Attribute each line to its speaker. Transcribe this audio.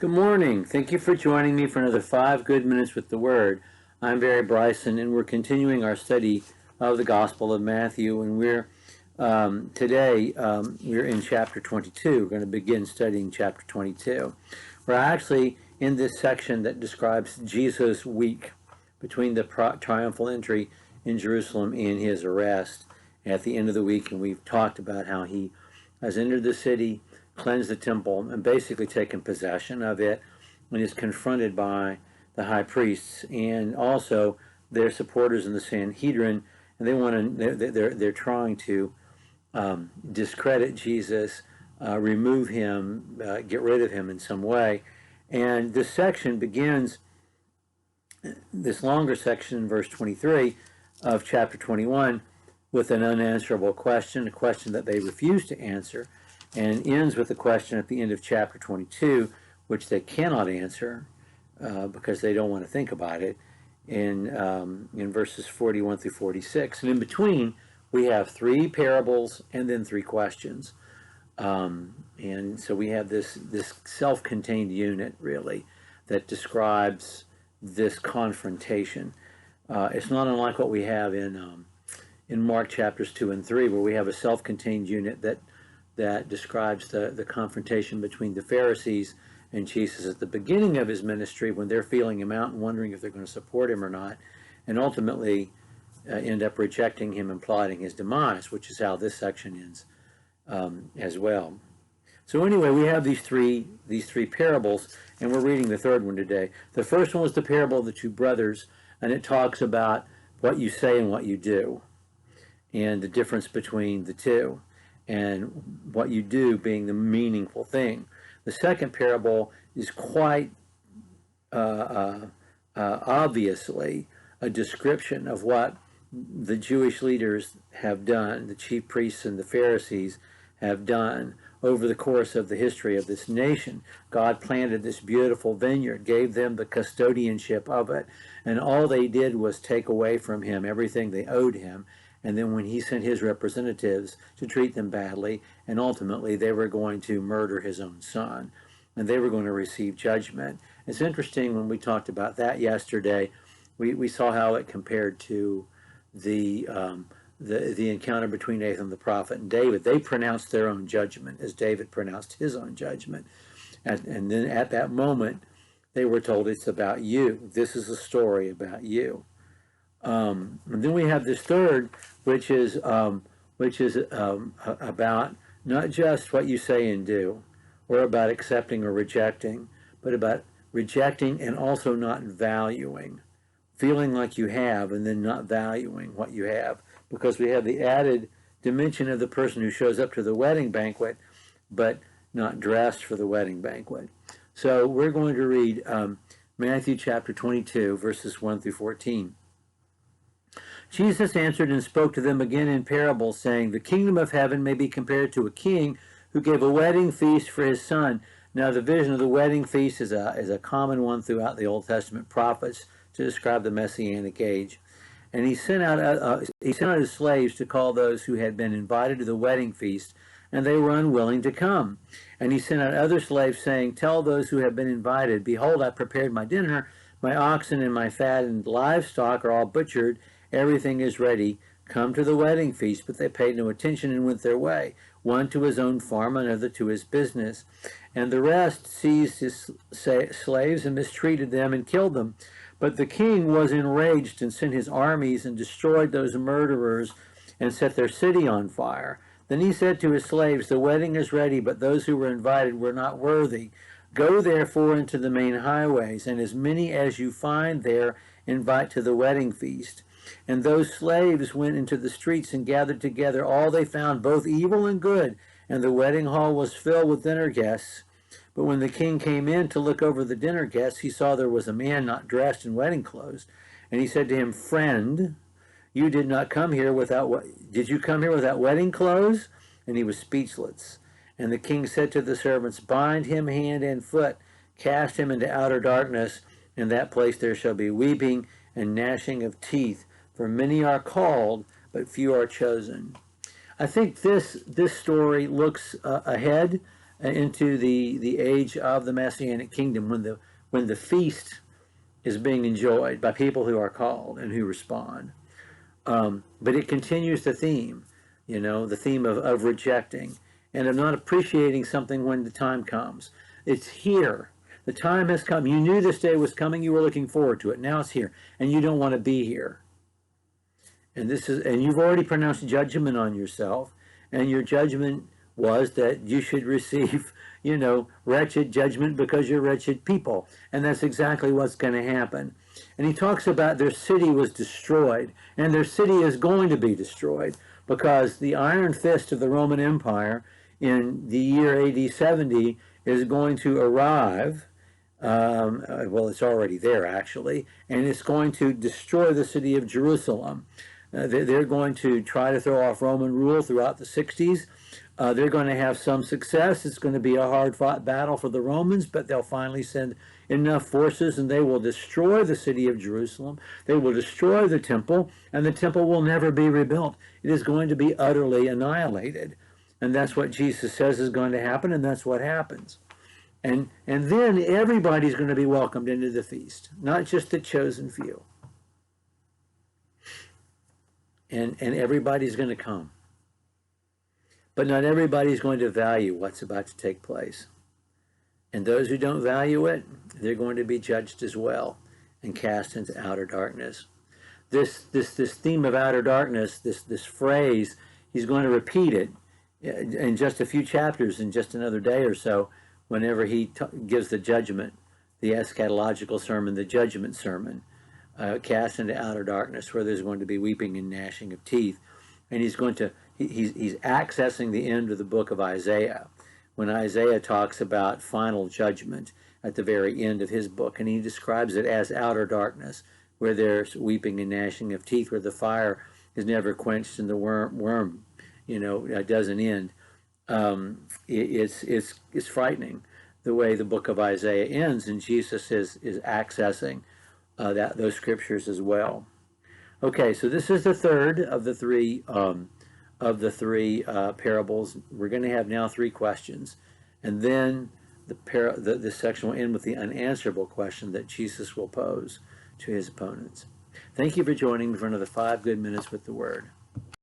Speaker 1: Good morning. Thank you for joining me for another 5 good minutes with the Word. I'm Barry Bryson, and we're continuing our study of the Gospel of Matthew, and today we're in chapter 22. We're going to begin studying chapter 22. We're actually in this section that describes Jesus' week between the triumphal entry in Jerusalem and his arrest at the end of the week, and we've talked about how he has entered the city, cleansed the temple, and basically taken possession of it, and is confronted by the high priests and also their supporters in the Sanhedrin, and they're trying to discredit Jesus, remove him, get rid of him in some way. And this section begins, this longer section in verse 23 of chapter 21, with an unanswerable question, a question that they refuse to answer, and ends with a question at the end of chapter 22, which they cannot answer because they don't want to think about it, in verses 41 through 46. And in between, we have 3 parables and then 3 questions. And so we have this self-contained unit, really, that describes this confrontation. It's not unlike what we have in Mark chapters 2 and 3, where we have a self-contained unit that describes the confrontation between the Pharisees and Jesus at the beginning of his ministry, when they're feeling him out and wondering if they're going to support him or not, and ultimately end up rejecting him and plotting his demise, which is how this section ends as well. So anyway, we have these three parables, and we're reading the third one today. The first one was the parable of the 2 brothers, and it talks about what you say and what you do, and the difference between the two, and what you do being the meaningful thing. The second parable is quite obviously a description of what the Jewish leaders have done, the chief priests and the Pharisees have done over the course of the history of this nation. God planted this beautiful vineyard, gave them the custodianship of it, and all they did was take away from him everything they owed him. And then when he sent his representatives to treat them badly, and ultimately they were going to murder his own son, and they were going to receive judgment. It's interesting, when we talked about that yesterday, we saw how it compared to the encounter between Nathan the prophet and David. They pronounced their own judgment as David pronounced his own judgment. And then at that moment, they were told, it's about you. This is a story about you. And then we have this third, which is about not just what you say and do, or about accepting or rejecting, but about rejecting and also not valuing, feeling like you have and then not valuing what you have, because we have the added dimension of the person who shows up to the wedding banquet but not dressed for the wedding banquet. So we're going to read Matthew chapter 22, verses 1 through 14. Jesus answered and spoke to them again in parables, saying, "The kingdom of heaven may be compared to a king who gave a wedding feast for his son." Now the vision of the wedding feast is a common one throughout the Old Testament prophets to describe the Messianic age. And he sent out his slaves to call those who had been invited to the wedding feast, and they were unwilling to come. And he sent out other slaves, saying, "Tell those who have been invited, behold, I prepared my dinner. My oxen and my fattened livestock are all butchered. Everything is ready. Come to the wedding feast." But they paid no attention and went their way, one to his own farm, another to his business. And the rest seized his slaves and mistreated them and killed them. But the king was enraged and sent his armies and destroyed those murderers and set their city on fire. Then he said to his slaves, "The wedding is ready, but those who were invited were not worthy. Go therefore into the main highways, and as many as you find there invite to the wedding feast." And those slaves went into the streets and gathered together all they found, both evil and good, and the wedding hall was filled with dinner guests. But when the king came in to look over the dinner guests, he saw there was a man not dressed in wedding clothes. And he said to him, "Friend, you did not come here did you come here without wedding clothes?" And he was speechless. And the king said to the servants, "Bind him hand and foot, cast him into outer darkness. In that place there shall be weeping and gnashing of teeth. For many are called, but few are chosen." I think this story looks ahead into the age of the Messianic kingdom, when the feast is being enjoyed by people who are called and who respond. But it continues the theme, the theme of rejecting and of not appreciating something when the time comes. It's here. The time has come. You knew this day was coming. You were looking forward to it. Now it's here, and you don't want to be here. And you've already pronounced judgment on yourself, and your judgment was that you should receive, wretched judgment because you're wretched people. And that's exactly what's going to happen. And he talks about their city was destroyed, and their city is going to be destroyed because the iron fist of the Roman Empire in the year AD 70 is going to arrive. Well, it's already there, actually, and it's going to destroy the city of Jerusalem. They're going to try to throw off Roman rule throughout the 60s. They're going to have some success. It's going to be a hard-fought battle for the Romans, but they'll finally send enough forces, and they will destroy the city of Jerusalem. They will destroy the temple, and the temple will never be rebuilt. It is going to be utterly annihilated. And that's what Jesus says is going to happen, and that's what happens. And then everybody's going to be welcomed into the feast, not just the chosen few. And everybody's going to come. But not everybody's going to value what's about to take place. And those who don't value it, they're going to be judged as well and cast into outer darkness. This theme of outer darkness, this phrase, he's going to repeat it in just a few chapters, in just another day or so, whenever he gives the judgment, the eschatological sermon, the judgment sermon, cast into outer darkness, where there's going to be weeping and gnashing of teeth. And he's accessing the end of the book of Isaiah, when Isaiah talks about final judgment at the very end of his book, and he describes it as outer darkness, where there's weeping and gnashing of teeth, where the fire is never quenched and the worm doesn't end. It's frightening the way the book of Isaiah ends, and Jesus is accessing those scriptures as well. Okay, so this is the third of the three parables. We're going to have now three questions, and then this section will end with the unanswerable question that Jesus will pose to his opponents. Thank you for joining me for another 5 good minutes with the Word.